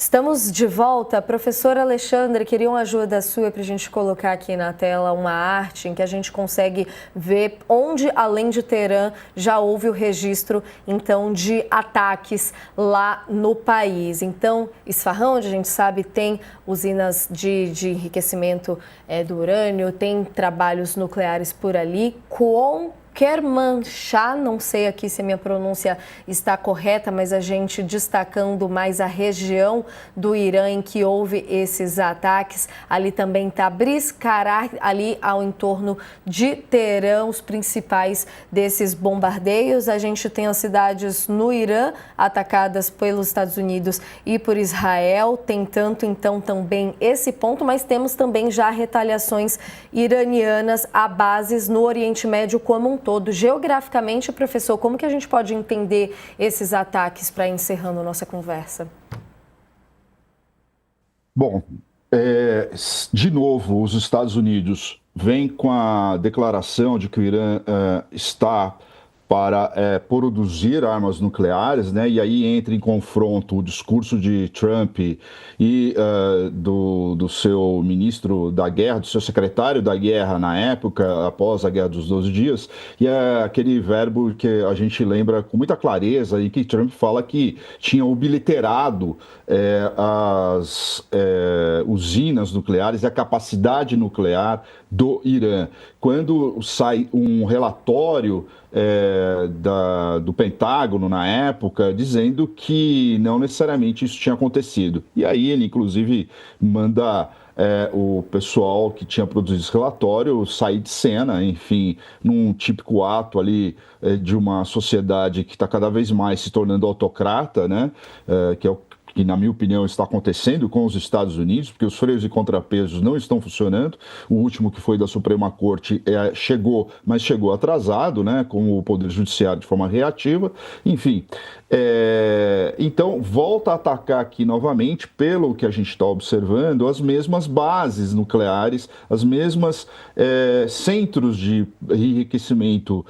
Estamos de volta. Professor Alexandre, queria uma ajuda sua para a gente colocar aqui na tela uma arte em que a gente consegue ver onde, além de Teherã, já houve o registro, então, de ataques lá no país. Então, Isfahan, onde a gente sabe tem usinas de enriquecimento do urânio, tem trabalhos nucleares por ali, com Kermanshah, não sei aqui se a minha pronúncia está correta, mas a gente destacando mais a região do Irã em que houve esses ataques. Ali também está Briz Karah, ali ao entorno de Teherã, os principais desses bombardeios. A gente tem as cidades no Irã atacadas pelos Estados Unidos e por Israel. Tem tanto, então, também esse ponto, mas temos também já retaliações iranianas a bases no Oriente Médio como um todo. Geograficamente, professor, como que a gente pode entender esses ataques para encerrando nossa conversa? Bom, de novo, os Estados Unidos vêm com a declaração de que o Irã está para produzir armas nucleares, né? E aí entra em confronto o discurso de Trump e do seu ministro da guerra, do seu secretário da guerra na época, após a Guerra dos 12 Dias, e é aquele verbo que a gente lembra com muita clareza e que Trump fala que tinha obliterado as usinas nucleares e a capacidade nuclear do Irã. Quando sai um relatório do Pentágono na época, dizendo que não necessariamente isso tinha acontecido. E aí ele, inclusive, manda o pessoal que tinha produzido esse relatório sair de cena, enfim, num típico ato ali de uma sociedade que está cada vez mais se tornando autocrata, né? Que é o que, na minha opinião, está acontecendo com os Estados Unidos, porque os freios e contrapesos não estão funcionando. O último, que foi da Suprema Corte, chegou, mas chegou atrasado, né, com o Poder Judiciário de forma reativa. Enfim, então, volta a atacar aqui novamente, pelo que a gente está observando, as mesmas bases nucleares, as mesmas centros de enriquecimento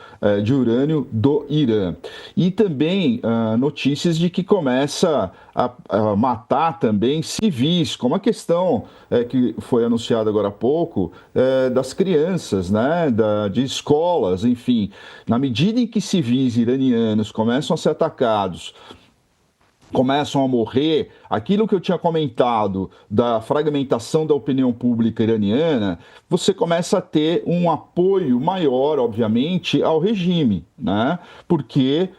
de urânio do Irã. E também notícias de que começa a matar também civis, como a questão que foi anunciada agora há pouco, das crianças, né, de escolas, enfim. Na medida em que civis iranianos começam a ser atacados, começam a morrer, aquilo que eu tinha comentado da fragmentação da opinião pública iraniana, você começa a ter um apoio maior, obviamente, ao regime, né? Porque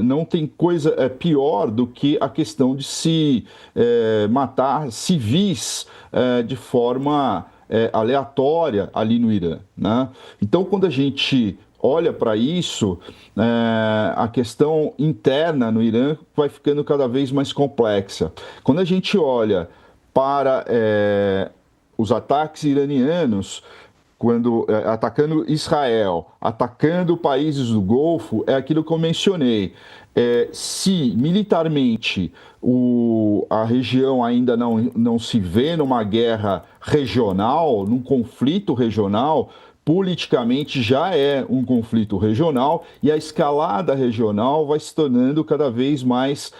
não tem coisa pior do que a questão de se matar civis de forma aleatória ali no Irã, né? Então, quando a gente olha para isso, a questão interna no Irã vai ficando cada vez mais complexa. Quando a gente olha para os ataques iranianos, quando atacando Israel, atacando países do Golfo, é aquilo que eu mencionei. Se militarmente a região ainda não se vê numa guerra regional, num conflito regional, politicamente já é um conflito regional e a escalada regional vai se tornando cada vez mais,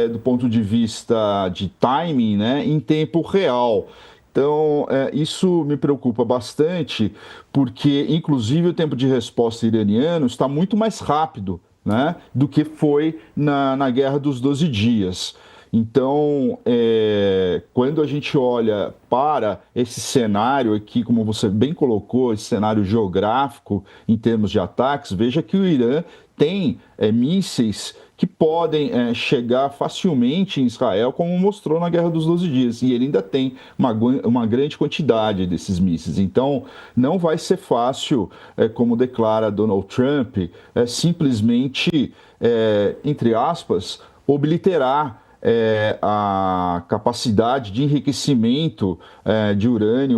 do ponto de vista de timing, né, em tempo real. Então, isso me preocupa bastante, porque, inclusive, o tempo de resposta iraniano está muito mais rápido, né, do que foi na Guerra dos 12 Dias. Então, quando a gente olha para esse cenário aqui, como você bem colocou, esse cenário geográfico em termos de ataques, veja que o Irã tem mísseis que podem chegar facilmente em Israel, como mostrou na Guerra dos 12 Dias, e ele ainda tem uma grande quantidade desses mísseis. Então, não vai ser fácil, como declara Donald Trump, simplesmente, entre aspas, obliterar a capacidade de enriquecimento de urânio